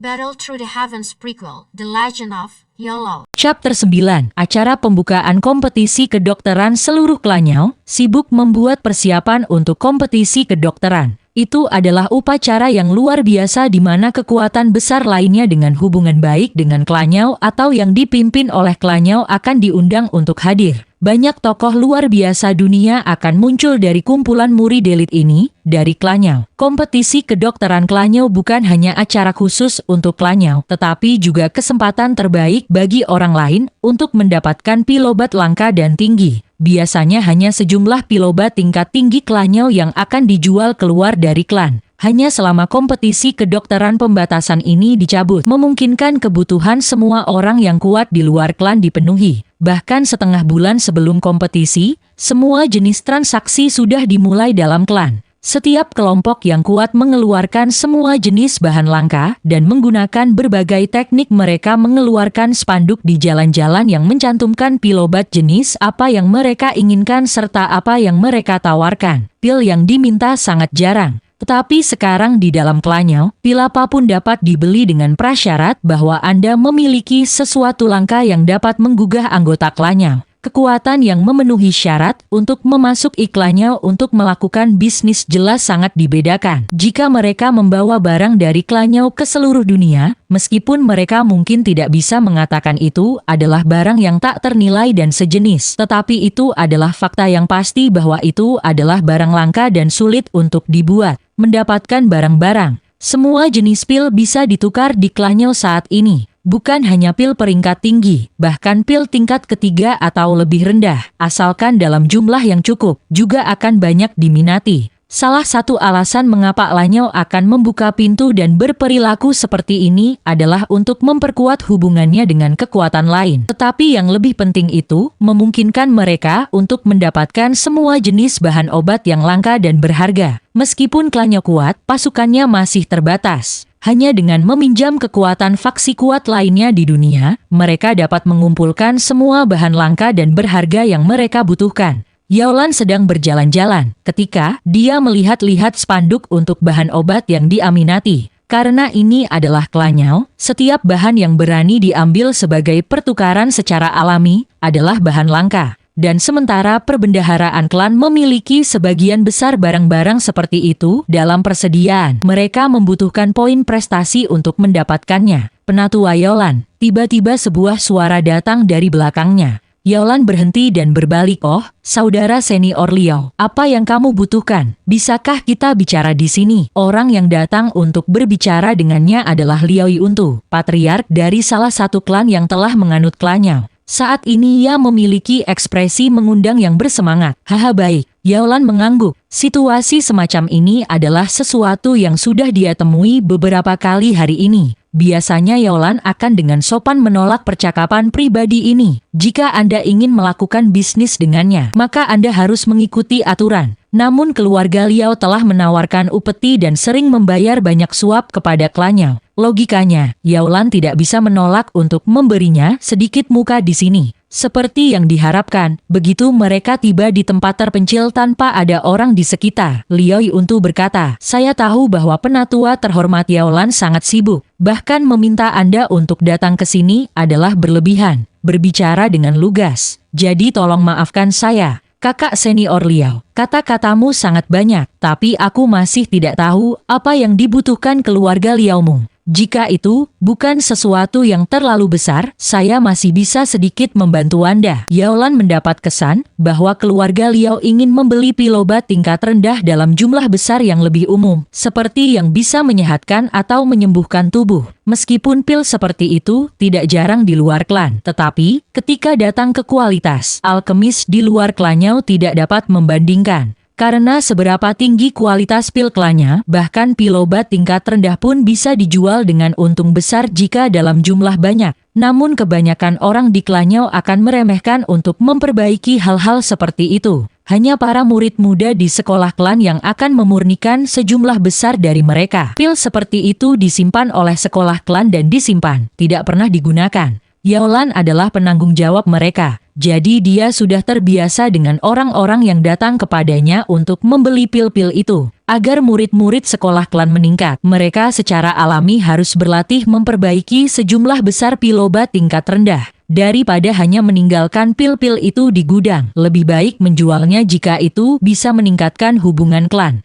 Battle Through the Heavens Prequel, The Legend of YOLO. Chapter 9, acara pembukaan kompetisi kedokteran seluruh Klanyao, sibuk membuat persiapan untuk kompetisi kedokteran. Itu adalah upacara yang luar biasa di mana kekuatan besar lainnya dengan hubungan baik dengan Klanyao atau yang dipimpin oleh Klanyao akan diundang untuk hadir. Banyak tokoh luar biasa dunia akan muncul dari kumpulan murid elit ini, dari Klanyao. Kompetisi kedokteran Klanyao bukan hanya acara khusus untuk Klanyao, tetapi juga kesempatan terbaik bagi orang lain untuk mendapatkan pilobat langka dan tinggi. Biasanya hanya sejumlah pilobat tingkat tinggi Klanyao yang akan dijual keluar dari klan. Hanya selama kompetisi kedokteran pembatasan ini dicabut, memungkinkan kebutuhan semua orang yang kuat di luar klan dipenuhi. Bahkan setengah bulan sebelum kompetisi, semua jenis transaksi sudah dimulai dalam klan. Setiap kelompok yang kuat mengeluarkan semua jenis bahan langka dan menggunakan berbagai teknik. Mereka mengeluarkan spanduk di jalan-jalan yang mencantumkan pilobat jenis apa yang mereka inginkan serta apa yang mereka tawarkan. Pil yang diminta sangat jarang. Tetapi sekarang di dalam Klanyao, pil apapun dapat dibeli dengan prasyarat bahwa Anda memiliki sesuatu langka yang dapat menggugah anggota Klanyao. Kekuatan yang memenuhi syarat untuk memasuki Klanyao untuk melakukan bisnis jelas sangat dibedakan. Jika mereka membawa barang dari Klanyao ke seluruh dunia, meskipun mereka mungkin tidak bisa mengatakan itu adalah barang yang tak ternilai dan sejenis, tetapi itu adalah fakta yang pasti bahwa itu adalah barang langka dan sulit untuk dibuat. Mendapatkan barang-barang, semua jenis pil bisa ditukar di Klanyao saat ini. Bukan hanya pil peringkat tinggi, bahkan pil tingkat ketiga atau lebih rendah, asalkan dalam jumlah yang cukup, juga akan banyak diminati. Salah satu alasan mengapa Klanyao akan membuka pintu dan berperilaku seperti ini adalah untuk memperkuat hubungannya dengan kekuatan lain. Tetapi yang lebih penting itu, memungkinkan mereka untuk mendapatkan semua jenis bahan obat yang langka dan berharga. Meskipun Klanyao kuat, pasukannya masih terbatas. Hanya dengan meminjam kekuatan faksi kuat lainnya di dunia, mereka dapat mengumpulkan semua bahan langka dan berharga yang mereka butuhkan. Yaolan sedang berjalan-jalan ketika dia melihat-lihat spanduk untuk bahan obat yang diaminati. Karena ini adalah Klanyao, setiap bahan yang berani diambil sebagai pertukaran secara alami adalah bahan langka. Dan sementara perbendaharaan klan memiliki sebagian besar barang-barang seperti itu dalam persediaan, mereka membutuhkan poin prestasi untuk mendapatkannya. Penatua Yaolan, tiba-tiba sebuah suara datang dari belakangnya. Yaolan berhenti dan berbalik. "Oh, saudara senior Liao, apa yang kamu butuhkan? Bisakah kita bicara di sini?" Orang yang datang untuk berbicara dengannya adalah Liao Yuntu, patriark dari salah satu klan yang telah menganut Klanyao. Saat ini ia memiliki ekspresi mengundang yang bersemangat. "Haha, baik." Yaolan mengangguk. Situasi semacam ini adalah sesuatu yang sudah dia temui beberapa kali hari ini. Biasanya Yaolan akan dengan sopan menolak percakapan pribadi ini. Jika Anda ingin melakukan bisnis dengannya, maka Anda harus mengikuti aturan. Namun keluarga Liao telah menawarkan upeti dan sering membayar banyak suap kepada Klanyao. Logikanya, Yaolan tidak bisa menolak untuk memberinya sedikit muka di sini. Seperti yang diharapkan, begitu mereka tiba di tempat terpencil tanpa ada orang di sekitar, Liao Yuntu berkata, "Saya tahu bahwa penatua terhormat Yaolan sangat sibuk. Bahkan meminta Anda untuk datang ke sini adalah berlebihan." Berbicara dengan lugas. "Jadi tolong maafkan saya, kakak senior Liao. Kata-katamu sangat banyak, tapi aku masih tidak tahu apa yang dibutuhkan keluarga Liaomu. Jika itu bukan sesuatu yang terlalu besar, saya masih bisa sedikit membantu Anda." Yaolan mendapat kesan bahwa keluarga Liao ingin membeli pilobat tingkat rendah dalam jumlah besar yang lebih umum, seperti yang bisa menyehatkan atau menyembuhkan tubuh. Meskipun pil seperti itu tidak jarang di luar klan, tetapi ketika datang ke kualitas, alkemis di luar Klanyao tidak dapat membandingkan. Karena seberapa tinggi kualitas pil Klanya, bahkan pilobat tingkat rendah pun bisa dijual dengan untung besar jika dalam jumlah banyak. Namun kebanyakan orang di Klanyao akan meremehkan untuk memperbaiki hal-hal seperti itu. Hanya para murid muda di sekolah klan yang akan memurnikan sejumlah besar dari mereka. Pil seperti itu disimpan oleh sekolah klan dan disimpan, tidak pernah digunakan. Yaolan adalah penanggung jawab mereka. Jadi dia sudah terbiasa dengan orang-orang yang datang kepadanya untuk membeli pil-pil itu. Agar murid-murid sekolah klan meningkat, mereka secara alami harus berlatih memperbaiki sejumlah besar pil obat tingkat rendah. Daripada hanya meninggalkan pil-pil itu di gudang, lebih baik menjualnya jika itu bisa meningkatkan hubungan klan.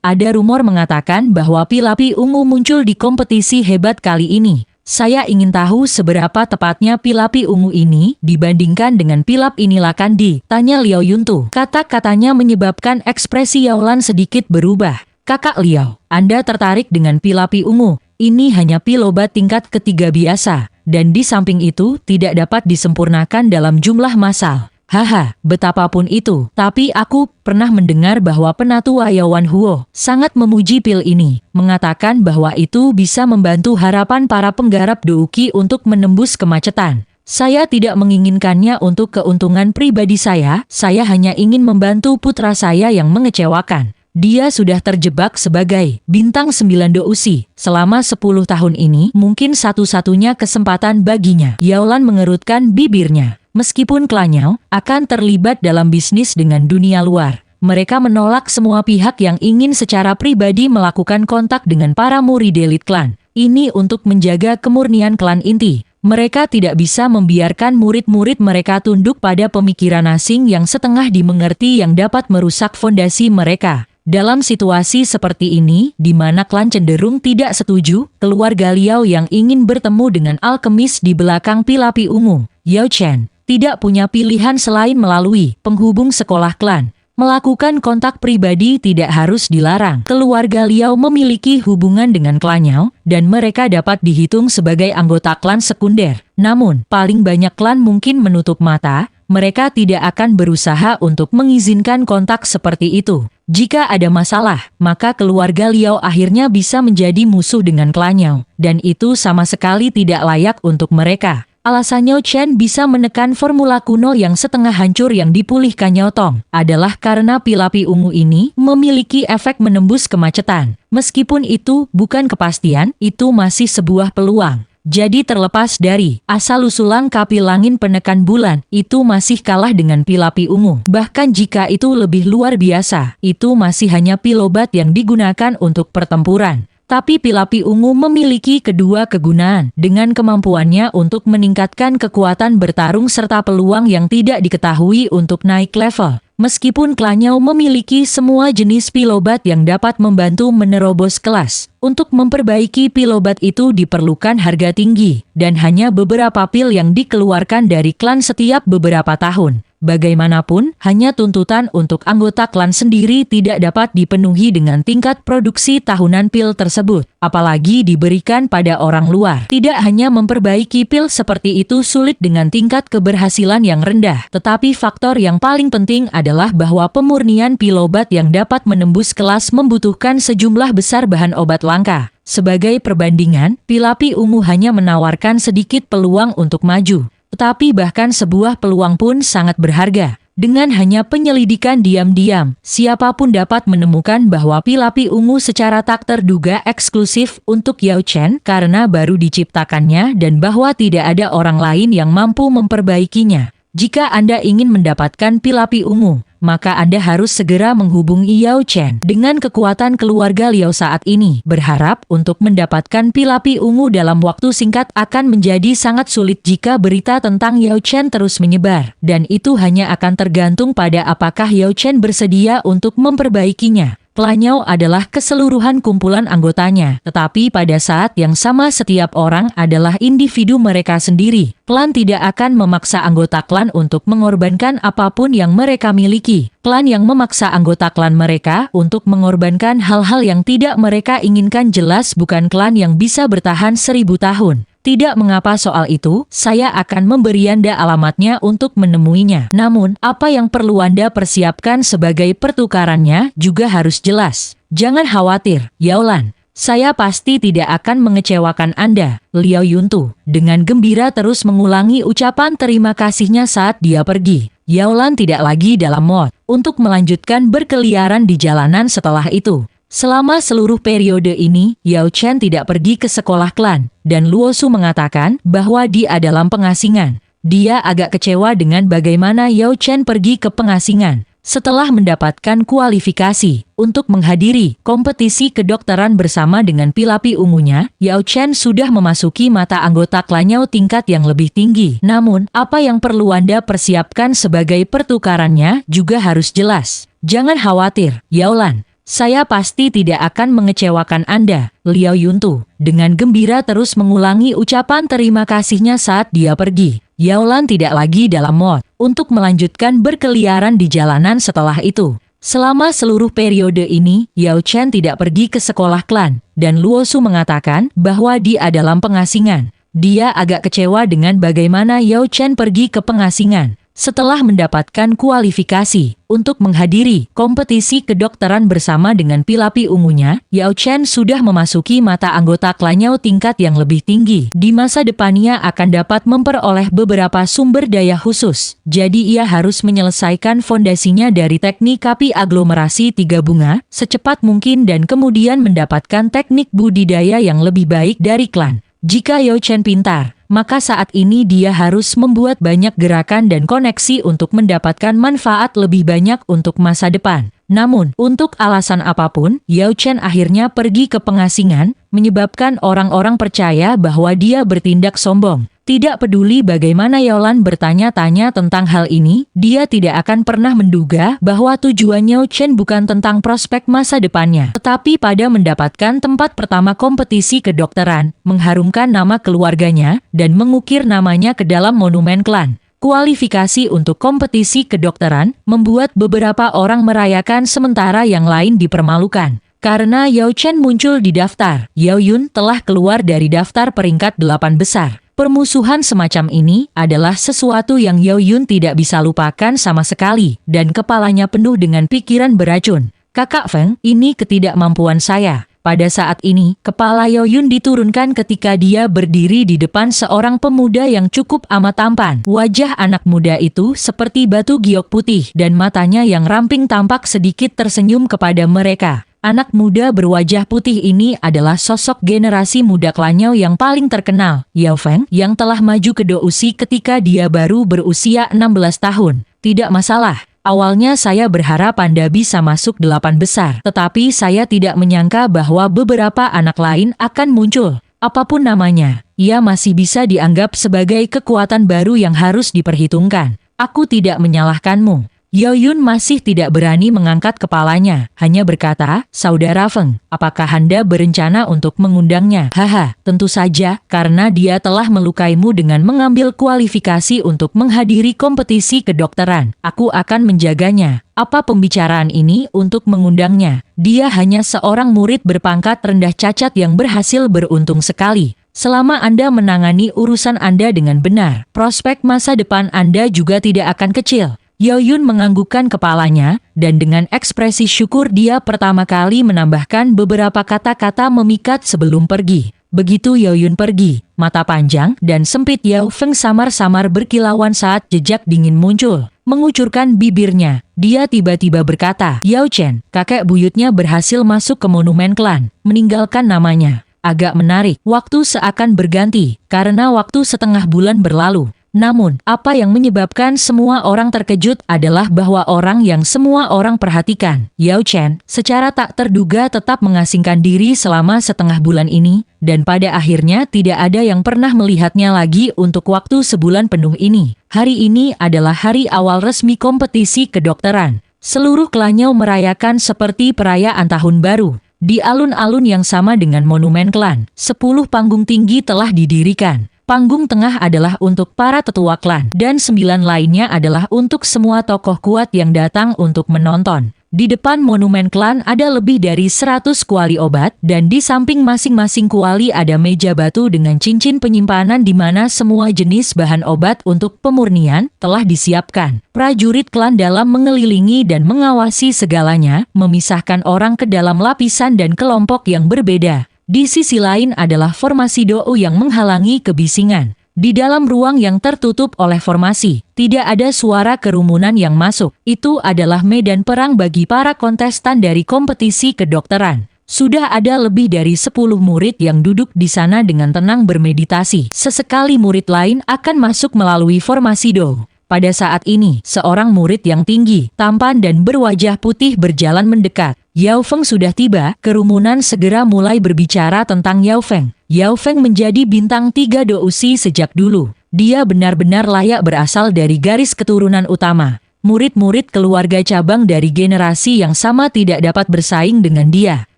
Ada rumor mengatakan bahwa pil api ungu muncul di kompetisi hebat kali ini. Saya ingin tahu seberapa tepatnya pil api ungu ini dibandingkan dengan pil api inilah Kandi, tanya Liao Yuntu. Kata-katanya menyebabkan ekspresi Yaolan sedikit berubah. Kakak Liao, Anda tertarik dengan pil api ungu? Ini hanya pil obat tingkat ketiga biasa, dan di samping itu tidak dapat disempurnakan dalam jumlah massal. Haha, betapapun itu, tapi aku pernah mendengar bahwa penatua Yaowan Huo sangat memuji pil ini, mengatakan bahwa itu bisa membantu harapan para penggarap Douki untuk menembus kemacetan. Saya tidak menginginkannya untuk keuntungan pribadi saya hanya ingin membantu putra saya yang mengecewakan. Dia sudah terjebak sebagai bintang 9 Dousi selama 10 tahun ini, mungkin satu-satunya kesempatan baginya. Yaolan mengerutkan bibirnya. Meskipun klannya akan terlibat dalam bisnis dengan dunia luar, mereka menolak semua pihak yang ingin secara pribadi melakukan kontak dengan para murid elit klan. Ini untuk menjaga kemurnian klan inti. Mereka tidak bisa membiarkan murid-murid mereka tunduk pada pemikiran asing yang setengah dimengerti yang dapat merusak fondasi mereka. Dalam situasi seperti ini, di mana klan cenderung tidak setuju, keluarga Liao yang ingin bertemu dengan alkemis di belakang pil api ungu, Yao Chen, tidak punya pilihan selain melalui penghubung sekolah klan. Melakukan kontak pribadi tidak harus dilarang. Keluarga Liao memiliki hubungan dengan klannya, dan mereka dapat dihitung sebagai anggota klan sekunder. Namun, paling banyak klan mungkin menutup mata, mereka tidak akan berusaha untuk mengizinkan kontak seperti itu. Jika ada masalah, maka keluarga Liao akhirnya bisa menjadi musuh dengan klannya, dan itu sama sekali tidak layak untuk mereka. Alasannya Chen bisa menekan formula kuno yang setengah hancur yang dipulihkannya Tong adalah karena pil api ungu ini memiliki efek menembus kemacetan. Meskipun itu bukan kepastian, itu masih sebuah peluang. Jadi terlepas dari asal-usulan kapil langit penekan bulan, itu masih kalah dengan pil api ungu. Bahkan jika itu lebih luar biasa, itu masih hanya pil obat yang digunakan untuk pertempuran. Tapi pil api ungu memiliki kedua kegunaan, dengan kemampuannya untuk meningkatkan kekuatan bertarung serta peluang yang tidak diketahui untuk naik level. Meskipun klannya memiliki semua jenis pil obat yang dapat membantu menerobos kelas, untuk memperbaiki pil obat itu diperlukan harga tinggi, dan hanya beberapa pil yang dikeluarkan dari klan setiap beberapa tahun. Bagaimanapun, hanya tuntutan untuk anggota klan sendiri tidak dapat dipenuhi dengan tingkat produksi tahunan pil tersebut, apalagi diberikan pada orang luar. Tidak hanya memperbaiki pil seperti itu sulit dengan tingkat keberhasilan yang rendah, tetapi faktor yang paling penting adalah bahwa pemurnian pil obat yang dapat menembus kelas membutuhkan sejumlah besar bahan obat langka. Sebagai perbandingan, pil api ungu hanya menawarkan sedikit peluang untuk maju. Tetapi bahkan sebuah peluang pun sangat berharga. Dengan hanya penyelidikan diam-diam, siapapun dapat menemukan bahwa pil api ungu secara tak terduga eksklusif untuk Yao Chen karena baru diciptakannya dan bahwa tidak ada orang lain yang mampu memperbaikinya. Jika Anda ingin mendapatkan pil api ungu, maka Anda harus segera menghubungi Yao Chen. Dengan kekuatan keluarga Liao saat ini, berharap untuk mendapatkan pil api ungu dalam waktu singkat akan menjadi sangat sulit jika berita tentang Yao Chen terus menyebar. Dan itu hanya akan tergantung pada apakah Yao Chen bersedia untuk memperbaikinya. Klannya adalah keseluruhan kumpulan anggotanya, tetapi pada saat yang sama setiap orang adalah individu mereka sendiri. Klan tidak akan memaksa anggota klan untuk mengorbankan apapun yang mereka miliki. Klan yang memaksa anggota klan mereka untuk mengorbankan hal-hal yang tidak mereka inginkan jelas bukan klan yang bisa bertahan 1000 tahun. Tidak mengapa soal itu, saya akan memberi Anda alamatnya untuk menemuinya. Namun, apa yang perlu Anda persiapkan sebagai pertukarannya juga harus jelas. Jangan khawatir, Yaolan. Saya pasti tidak akan mengecewakan Anda. Liao Yuntu dengan gembira terus mengulangi ucapan terima kasihnya saat dia pergi. Yaolan tidak lagi dalam mood untuk melanjutkan berkeliaran di jalanan setelah itu. Selama seluruh periode ini, Yao Chen tidak pergi ke sekolah klan, dan Luo Su mengatakan bahwa dia dalam pengasingan. Dia agak kecewa dengan bagaimana Yao Chen pergi ke pengasingan. Setelah mendapatkan kualifikasi untuk menghadiri kompetisi kedokteran bersama dengan pilapi ungunya, Yao Chen sudah memasuki mata anggota klannya tingkat yang lebih tinggi. Namun, apa yang perlu Anda persiapkan sebagai pertukarannya juga harus jelas. Jangan khawatir, Yao Lan. Saya pasti tidak akan mengecewakan Anda, Liao Yuntu. Dengan gembira terus mengulangi ucapan terima kasihnya saat dia pergi. Yao Lan tidak lagi dalam mood untuk melanjutkan berkeliaran di jalanan setelah itu. Selama seluruh periode ini, Yao Chen tidak pergi ke sekolah klan, dan Luo Su mengatakan bahwa dia dalam pengasingan. Dia agak kecewa dengan bagaimana Yao Chen pergi ke pengasingan. Setelah mendapatkan kualifikasi untuk menghadiri kompetisi kedokteran bersama dengan pilapi ungunya, Yao Chen sudah memasuki mata anggota klannya tingkat yang lebih tinggi. Di masa depannya akan dapat memperoleh beberapa sumber daya khusus. Jadi ia harus menyelesaikan fondasinya dari teknik api aglomerasi 3 bunga secepat mungkin dan kemudian mendapatkan teknik budidaya yang lebih baik dari klan. Jika Yao Chen pintar, maka saat ini dia harus membuat banyak gerakan dan koneksi untuk mendapatkan manfaat lebih banyak untuk masa depan. Namun, untuk alasan apapun, Yao Chen akhirnya pergi ke pengasingan, menyebabkan orang-orang percaya bahwa dia bertindak sombong. Tidak peduli bagaimana Yao Lan bertanya-tanya tentang hal ini, dia tidak akan pernah menduga bahwa tujuan Yao Chen bukan tentang prospek masa depannya, tetapi pada mendapatkan tempat pertama kompetisi kedokteran, mengharumkan nama keluarganya, dan mengukir namanya ke dalam monumen klan. Kualifikasi untuk kompetisi kedokteran membuat beberapa orang merayakan sementara yang lain dipermalukan. Karena Yao Chen muncul di daftar, Yao Yun telah keluar dari daftar peringkat 8 besar. Permusuhan semacam ini adalah sesuatu yang Yao Yun tidak bisa lupakan sama sekali, dan kepalanya penuh dengan pikiran beracun. Kakak Feng, ini ketidakmampuan saya. Pada saat ini, kepala Yao Yun diturunkan ketika dia berdiri di depan seorang pemuda yang cukup amat tampan. Wajah anak muda itu seperti batu giok putih, dan matanya yang ramping tampak sedikit tersenyum kepada mereka. Anak muda berwajah putih ini adalah sosok generasi muda klannya yang paling terkenal, Yao Feng, yang telah maju ke Dousi ketika dia baru berusia 16 tahun. Tidak masalah, awalnya saya berharap Anda bisa masuk 8 besar, tetapi saya tidak menyangka bahwa beberapa anak lain akan muncul. Apapun namanya, ia masih bisa dianggap sebagai kekuatan baru yang harus diperhitungkan. Aku tidak menyalahkanmu. Yao Yun masih tidak berani mengangkat kepalanya, hanya berkata, Saudara Feng, apakah Anda berencana untuk mengundangnya? Haha, tentu saja, karena dia telah melukaimu dengan mengambil kualifikasi untuk menghadiri kompetisi kedokteran. Aku akan menjaganya. Apa pembicaraan ini untuk mengundangnya? Dia hanya seorang murid berpangkat rendah cacat yang berhasil beruntung sekali. Selama Anda menangani urusan Anda dengan benar, prospek masa depan Anda juga tidak akan kecil. Yao Yun menganggukkan kepalanya, dan dengan ekspresi syukur dia pertama kali menambahkan beberapa kata-kata memikat sebelum pergi. Begitu Yao Yun pergi, mata panjang dan sempit Yao Feng samar-samar berkilauan saat jejak dingin muncul. Mengucurkan bibirnya, dia tiba-tiba berkata, Yao Chen, kakek buyutnya berhasil masuk ke monumen klan, meninggalkan namanya. Agak menarik, waktu seakan berganti, karena waktu setengah bulan berlalu. Namun, apa yang menyebabkan semua orang terkejut adalah bahwa orang yang semua orang perhatikan, Yao Chen, secara tak terduga tetap mengasingkan diri selama setengah bulan ini, dan pada akhirnya tidak ada yang pernah melihatnya lagi untuk waktu sebulan penuh ini. Hari ini adalah hari awal resmi kompetisi kedokteran. Seluruh klannya merayakan seperti perayaan tahun baru. Di alun-alun yang sama dengan monumen klan, 10 panggung tinggi telah didirikan. Panggung tengah adalah untuk para tetua klan, dan 9 lainnya adalah untuk semua tokoh kuat yang datang untuk menonton. Di depan monumen klan ada lebih dari 100 kuali obat, dan di samping masing-masing kuali ada meja batu dengan cincin penyimpanan di mana semua jenis bahan obat untuk pemurnian telah disiapkan. Prajurit klan dalam mengelilingi dan mengawasi segalanya, memisahkan orang ke dalam lapisan dan kelompok yang berbeda. Di sisi lain adalah formasi Dou yang menghalangi kebisingan. Di dalam ruang yang tertutup oleh formasi, tidak ada suara kerumunan yang masuk. Itu adalah medan perang bagi para kontestan dari kompetisi kedokteran. Sudah ada lebih dari 10 murid yang duduk di sana dengan tenang bermeditasi. Sesekali murid lain akan masuk melalui formasi Do. Pada saat ini, seorang murid yang tinggi, tampan dan berwajah putih berjalan mendekat. Yao Feng sudah tiba, kerumunan segera mulai berbicara tentang Yao Feng. Yao Feng menjadi bintang 3 Dousi sejak dulu. Dia benar-benar layak berasal dari garis keturunan utama. Murid-murid keluarga cabang dari generasi yang sama tidak dapat bersaing dengan dia.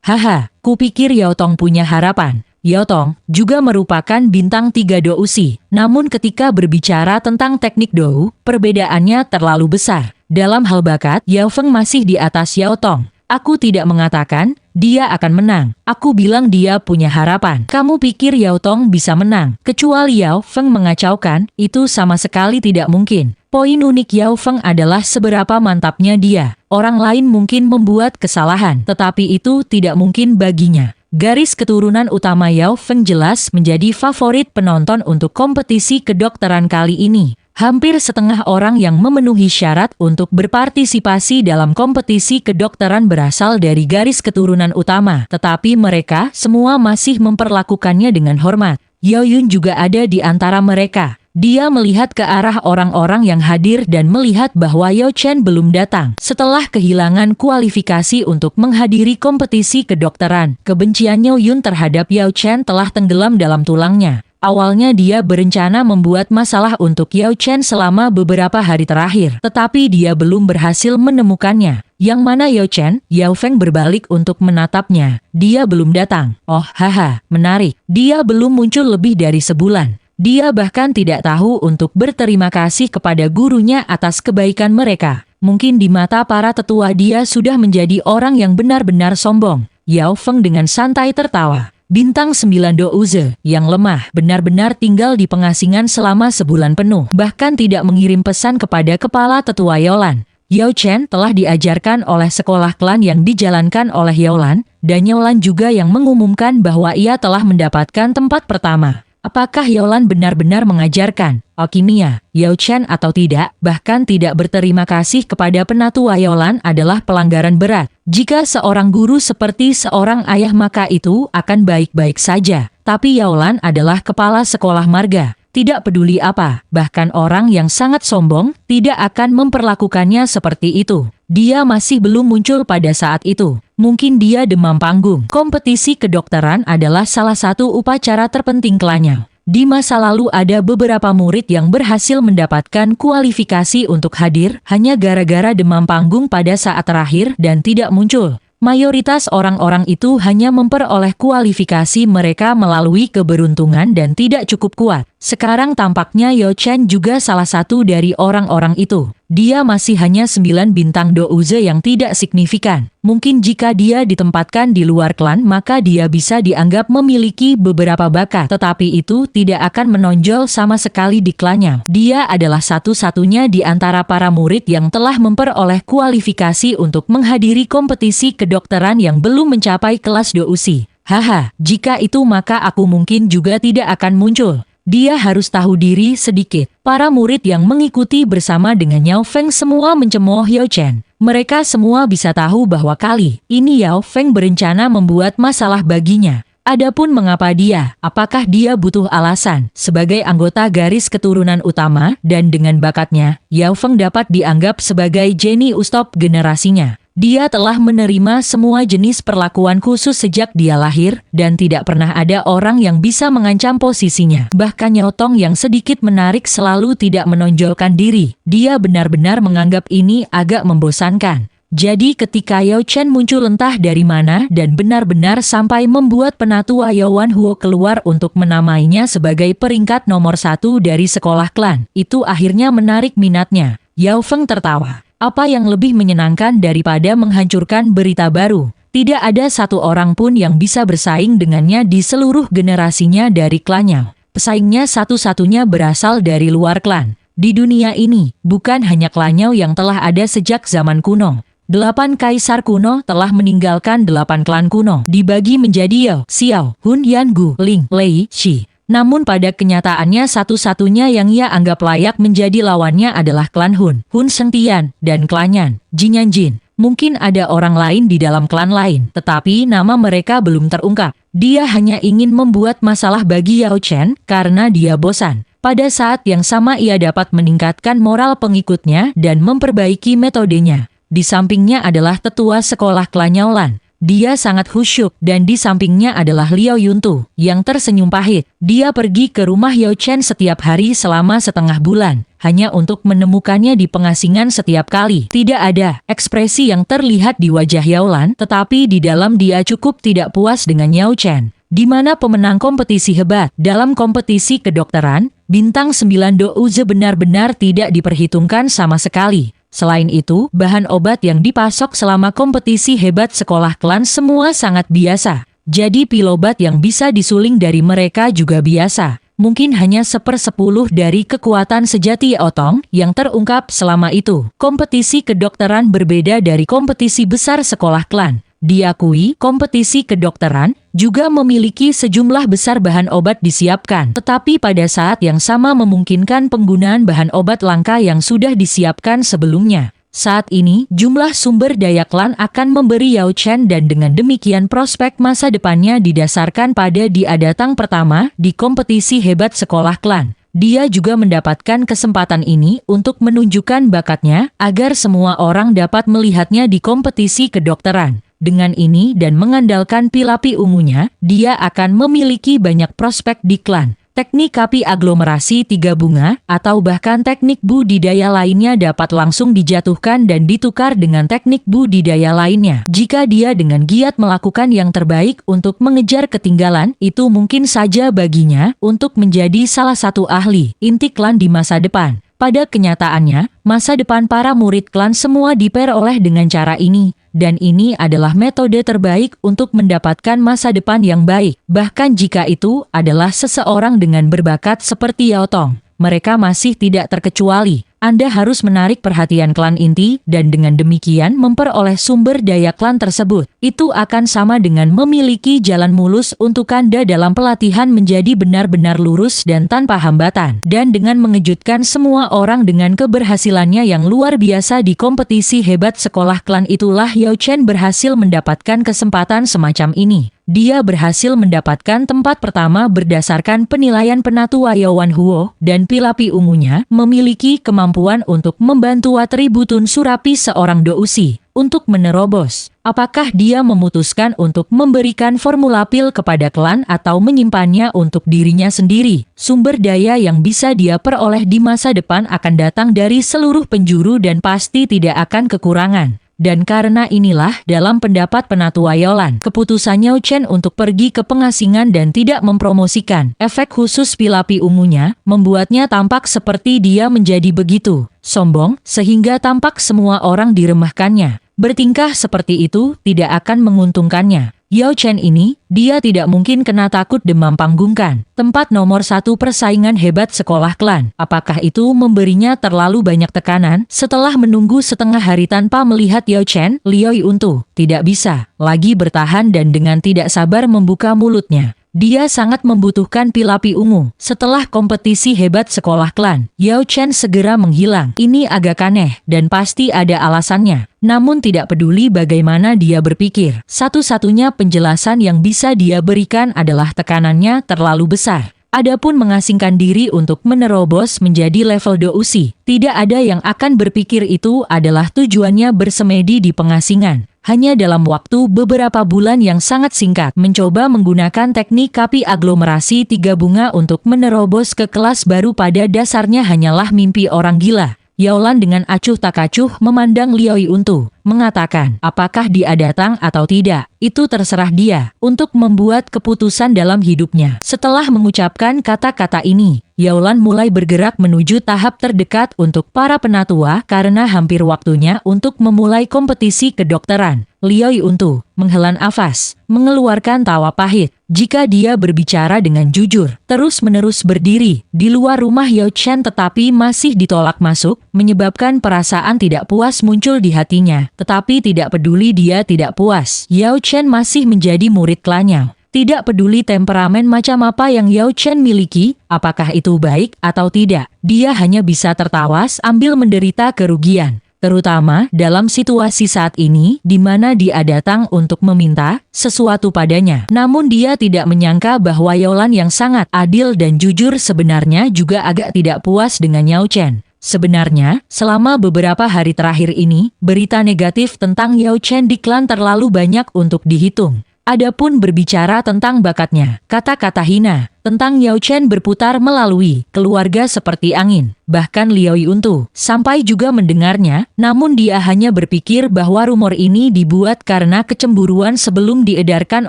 Haha, kupikir Yao Tong punya harapan. Yao Tong juga merupakan bintang 3 Dousi. Namun ketika berbicara tentang teknik Dou, perbedaannya terlalu besar. Dalam hal bakat, Yao Feng masih di atas Yao Tong. Aku tidak mengatakan dia akan menang. Aku bilang dia punya harapan. Kamu pikir Yao Tong bisa menang? Kecuali Yao Feng mengacaukan, itu sama sekali tidak mungkin. Poin unik Yao Feng adalah seberapa mantapnya dia. Orang lain mungkin membuat kesalahan, tetapi itu tidak mungkin baginya. Garis keturunan utama Yao Feng jelas menjadi favorit penonton untuk kompetisi kedokteran kali ini. Hampir setengah orang yang memenuhi syarat untuk berpartisipasi dalam kompetisi kedokteran berasal dari garis keturunan utama, tetapi mereka semua masih memperlakukannya dengan hormat. Yao Yun juga ada di antara mereka. Dia melihat ke arah orang-orang yang hadir dan melihat bahwa Yao Chen belum datang. Setelah kehilangan kualifikasi untuk menghadiri kompetisi kedokteran, kebencian Yao Yun terhadap Yao Chen telah tenggelam dalam tulangnya. Awalnya dia berencana membuat masalah untuk Yao Chen selama beberapa hari terakhir, tetapi dia belum berhasil menemukannya. Yang mana Yao Chen? Yao Feng berbalik untuk menatapnya. Dia belum datang. Oh, haha, menarik. Dia belum muncul lebih dari sebulan. Dia bahkan tidak tahu untuk berterima kasih kepada gurunya atas kebaikan mereka. Mungkin di mata para tetua dia sudah menjadi orang yang benar-benar sombong. Yao Feng dengan santai tertawa. Bintang 9 Douze yang lemah benar-benar tinggal di pengasingan selama sebulan penuh. Bahkan tidak mengirim pesan kepada kepala tetua Yaolan. Yao Chen telah diajarkan oleh sekolah klan yang dijalankan oleh Yaolan, dan Yaolan juga yang mengumumkan bahwa ia telah mendapatkan tempat pertama. Apakah Yaolan benar-benar mengajarkan alkimia, Yao Chen atau tidak? Bahkan tidak berterima kasih kepada penatua Yaolan adalah pelanggaran berat. Jika seorang guru seperti seorang ayah maka itu akan baik-baik saja. Tapi Yaolan adalah kepala sekolah marga. Tidak peduli apa, bahkan orang yang sangat sombong tidak akan memperlakukannya seperti itu. Dia masih belum muncul pada saat itu. Mungkin dia demam panggung. Kompetisi kedokteran adalah salah satu upacara terpenting klannya. Di masa lalu ada beberapa murid yang berhasil mendapatkan kualifikasi untuk hadir hanya gara-gara demam panggung pada saat terakhir dan tidak muncul. Mayoritas orang-orang itu hanya memperoleh kualifikasi mereka melalui keberuntungan dan tidak cukup kuat. Sekarang tampaknya Yao Chen juga salah satu dari orang-orang itu. Dia masih hanya 9 bintang Douze yang tidak signifikan. Mungkin jika dia ditempatkan di luar klan maka dia bisa dianggap memiliki beberapa bakat. Tetapi itu tidak akan menonjol sama sekali di klannya. Dia adalah satu-satunya di antara para murid yang telah memperoleh kualifikasi untuk menghadiri kompetisi kedokteran yang belum mencapai kelas Dousi. Haha, jika itu maka aku mungkin juga tidak akan muncul. Dia harus tahu diri sedikit. Para murid yang mengikuti bersama dengan Yao Feng semua mencemooh Yao Chen. Mereka semua bisa tahu bahwa kali ini Yao Feng berencana membuat masalah baginya. Adapun mengapa dia, apakah dia butuh alasan? Sebagai anggota garis keturunan utama dan dengan bakatnya, Yao Feng dapat dianggap sebagai jenius top generasinya. Dia telah menerima semua jenis perlakuan khusus sejak dia lahir, dan tidak pernah ada orang yang bisa mengancam posisinya. Bahkan Yao Tong yang sedikit menarik selalu tidak menonjolkan diri. Dia benar-benar menganggap ini agak membosankan. Jadi ketika Yao Chen muncul entah dari mana dan benar-benar sampai membuat penatua Yao Wan Huo keluar untuk menamainya sebagai peringkat nomor 1 dari sekolah klan, itu akhirnya menarik minatnya. Yao Feng tertawa. Apa yang lebih menyenangkan daripada menghancurkan berita baru? Tidak ada satu orang pun yang bisa bersaing dengannya di seluruh generasinya dari klannya. Pesaingnya satu-satunya berasal dari luar klan. Di dunia ini, bukan hanya klannya yang telah ada sejak zaman kuno. 8 kaisar kuno telah meninggalkan 8 klan kuno, dibagi menjadi Yao, Xiao, Hun, Yan, Gu, Ling, Lei, Shi. Namun pada kenyataannya satu-satunya yang ia anggap layak menjadi lawannya adalah klan Hun, Hun Shengtian, dan klan Yan, Jinyan Jin. Mungkin ada orang lain di dalam klan lain, tetapi nama mereka belum terungkap. Dia hanya ingin membuat masalah bagi Yao Chen karena dia bosan. Pada saat yang sama ia dapat meningkatkan moral pengikutnya dan memperbaiki metodenya. Di sampingnya adalah tetua sekolah klan Yaolan. Dia sangat khusyuk dan di sampingnya adalah Liao Yuntu yang tersenyum pahit. Dia pergi ke rumah Yao Chen setiap hari selama setengah bulan, hanya untuk menemukannya di pengasingan setiap kali. Tidak ada ekspresi yang terlihat di wajah Yaolan, tetapi di dalam dia cukup tidak puas dengan Yao Chen. Di mana pemenang kompetisi hebat dalam kompetisi kedokteran, bintang 9 Douze benar-benar tidak diperhitungkan sama sekali. Selain itu, bahan obat yang dipasok selama kompetisi hebat sekolah klan semua sangat biasa. Jadi pil obat yang bisa disuling dari mereka juga biasa. Mungkin hanya 1/10 dari kekuatan sejati Otong yang terungkap selama itu. Kompetisi kedokteran berbeda dari kompetisi besar sekolah klan. Diakui, kompetisi kedokteran juga memiliki sejumlah besar bahan obat disiapkan, tetapi pada saat yang sama memungkinkan penggunaan bahan obat langka yang sudah disiapkan sebelumnya. Saat ini, jumlah sumber daya klan akan memberi Yao Chen dan dengan demikian prospek masa depannya didasarkan pada dia datang pertama di kompetisi hebat sekolah klan. Dia juga mendapatkan kesempatan ini untuk menunjukkan bakatnya agar semua orang dapat melihatnya di kompetisi kedokteran. Dengan ini dan mengandalkan pil api ungunya, dia akan memiliki banyak prospek di klan. Teknik api aglomerasi 3 bunga atau bahkan teknik budidaya lainnya dapat langsung dijatuhkan dan ditukar dengan teknik budidaya lainnya. Jika dia dengan giat melakukan yang terbaik untuk mengejar ketinggalan, itu mungkin saja baginya untuk menjadi salah satu ahli inti klan di masa depan. Pada kenyataannya, masa depan para murid klan semua diperoleh dengan cara ini. Dan ini adalah metode terbaik untuk mendapatkan masa depan yang baik. Bahkan jika itu adalah seseorang dengan berbakat seperti Yao Tong, mereka masih tidak terkecuali. Anda harus menarik perhatian klan inti dan dengan demikian memperoleh sumber daya klan tersebut. Itu akan sama dengan memiliki jalan mulus untuk Anda dalam pelatihan menjadi benar-benar lurus dan tanpa hambatan. Dan dengan mengejutkan semua orang dengan keberhasilannya yang luar biasa di kompetisi hebat sekolah klan itulah Yao Chen berhasil mendapatkan kesempatan semacam ini. Dia berhasil mendapatkan tempat pertama berdasarkan penilaian penatua Yaowan Huo dan pil api ungunya memiliki kemampuan untuk membantu atributun surapi seorang dousi untuk menerobos. Apakah dia memutuskan untuk memberikan formula pil kepada klan atau menyimpannya untuk dirinya sendiri? Sumber daya yang bisa dia peroleh di masa depan akan datang dari seluruh penjuru dan pasti tidak akan kekurangan. Dan karena inilah dalam pendapat penatua Yaolan, keputusan Yao Chen untuk pergi ke pengasingan dan tidak mempromosikan efek khusus pil api ungunya membuatnya tampak seperti dia menjadi begitu sombong sehingga tampak semua orang diremehkannya. Bertingkah seperti itu tidak akan menguntungkannya. Yao Chen ini, dia tidak mungkin kena takut demam panggungkan. Tempat nomor 1 persaingan hebat sekolah klan. Apakah itu memberinya terlalu banyak tekanan? Setelah menunggu setengah hari tanpa melihat Yao Chen, Liao Yuntu tidak bisa lagi bertahan dan dengan tidak sabar membuka mulutnya. Dia sangat membutuhkan pil api ungu. Setelah kompetisi hebat sekolah klan, Yao Chen segera menghilang. Ini agak aneh dan pasti ada alasannya. Namun tidak peduli bagaimana dia berpikir, satu-satunya penjelasan yang bisa dia berikan adalah tekanannya terlalu besar. Adapun mengasingkan diri untuk menerobos menjadi level dousi, tidak ada yang akan berpikir itu adalah tujuannya bersemedi di pengasingan. Hanya dalam waktu beberapa bulan yang sangat singkat, mencoba menggunakan teknik api aglomerasi 3 bunga untuk menerobos ke kelas baru pada dasarnya hanyalah mimpi orang gila. Yaolan dengan acuh tak acuh memandang Liao Yuntu, mengatakan, apakah dia datang atau tidak, itu terserah dia untuk membuat keputusan dalam hidupnya. Setelah mengucapkan kata-kata ini, Yaolan mulai bergerak menuju tahap terdekat untuk para penatua karena hampir waktunya untuk memulai kompetisi kedokteran. Liao Yuntu menghela nafas, mengeluarkan tawa pahit. Jika dia berbicara dengan jujur, terus-menerus berdiri di luar rumah Yao Chen tetapi masih ditolak masuk, menyebabkan perasaan tidak puas muncul di hatinya. Tetapi tidak peduli dia tidak puas, Yao Chen masih menjadi murid klannya. Tidak peduli temperamen macam apa yang Yao Chen miliki, apakah itu baik atau tidak, dia hanya bisa tertawa sambil menderita kerugian. terutama dalam situasi saat ini di mana dia datang untuk meminta sesuatu padanya. Namun dia tidak menyangka bahwa Yaolan yang sangat adil dan jujur sebenarnya juga agak tidak puas dengan Yao Chen. Sebenarnya, selama beberapa hari terakhir ini, berita negatif tentang Yao Chen di klan terlalu banyak untuk dihitung. Adapun berbicara tentang bakatnya, kata-kata hina tentang Yao Chen berputar melalui keluarga seperti angin. Bahkan Liao Yuntu sampai juga mendengarnya, namun dia hanya berpikir bahwa rumor ini dibuat karena kecemburuan sebelum diedarkan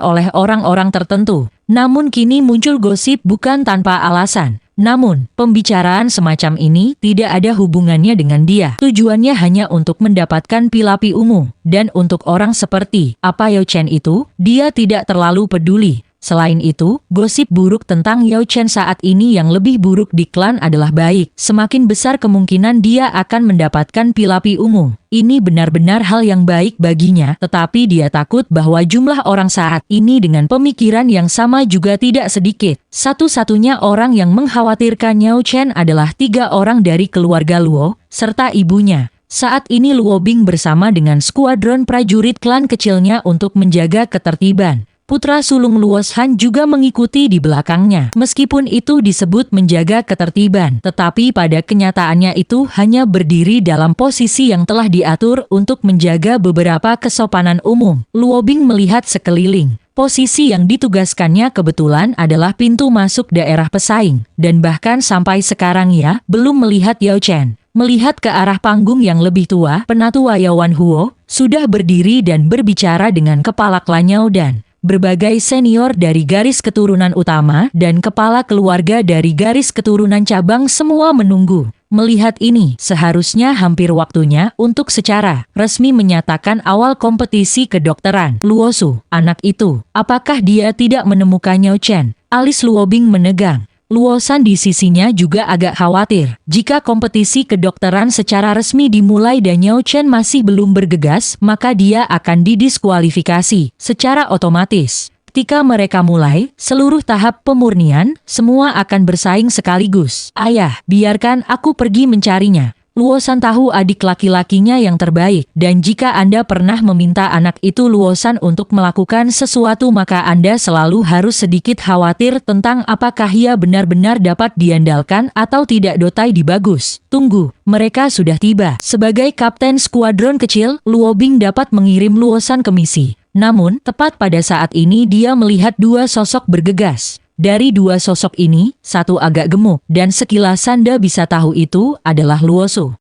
oleh orang-orang tertentu. Namun kini muncul gosip bukan tanpa alasan. Namun, pembicaraan semacam ini tidak ada hubungannya dengan dia. Tujuannya hanya untuk mendapatkan pilapi ungu. Dan untuk orang seperti apa Yao Chen itu, dia tidak terlalu peduli. Selain itu, gosip buruk tentang Yao Chen saat ini yang lebih buruk di klan adalah baik. Semakin besar kemungkinan dia akan mendapatkan pilapi ungu. Ini benar-benar hal yang baik baginya, tetapi dia takut bahwa jumlah orang saat ini dengan pemikiran yang sama juga tidak sedikit. Satu-satunya orang yang mengkhawatirkan Yao Chen adalah 3 orang dari keluarga Luo, serta ibunya. Saat ini Luo Bing bersama dengan skuadron prajurit klan kecilnya untuk menjaga ketertiban. Putra sulung Luo Shan juga mengikuti di belakangnya. Meskipun itu disebut menjaga ketertiban, tetapi pada kenyataannya itu hanya berdiri dalam posisi yang telah diatur untuk menjaga beberapa kesopanan umum. Luo Bing melihat sekeliling. Posisi yang ditugaskannya kebetulan adalah pintu masuk daerah pesaing, dan bahkan sampai sekarang ia belum melihat Yao Chen. Melihat ke arah panggung yang lebih tua, penatua Yawan Huo sudah berdiri dan berbicara dengan kepala klan Yao dan berbagai senior dari garis keturunan utama dan kepala keluarga dari garis keturunan cabang semua menunggu. Melihat ini, seharusnya hampir waktunya untuk secara resmi menyatakan awal kompetisi kedokteran. Luo Su, anak itu, apakah dia tidak menemukan Yao Chen? Alis Luo Bing menegang. Luo Shan di sisinya juga agak khawatir. Jika kompetisi kedokteran secara resmi dimulai dan Yao Chen masih belum bergegas, maka dia akan didiskualifikasi secara otomatis. Ketika mereka mulai, seluruh tahap pemurnian, semua akan bersaing sekaligus. Ayah, biarkan aku pergi mencarinya. Luo Shan tahu adik laki-lakinya yang terbaik, dan jika Anda pernah meminta anak itu Luo Shan untuk melakukan sesuatu maka Anda selalu harus sedikit khawatir tentang apakah ia benar-benar dapat diandalkan atau tidak. Dotai di bagus. Tunggu, mereka sudah tiba. Sebagai kapten skuadron kecil, Luo Bing dapat mengirim Luo Shan ke misi. Namun, tepat pada saat ini dia melihat 2 sosok bergegas. Dari 2 sosok ini, satu agak gemuk, dan sekilas Anda bisa tahu itu adalah Luo Su.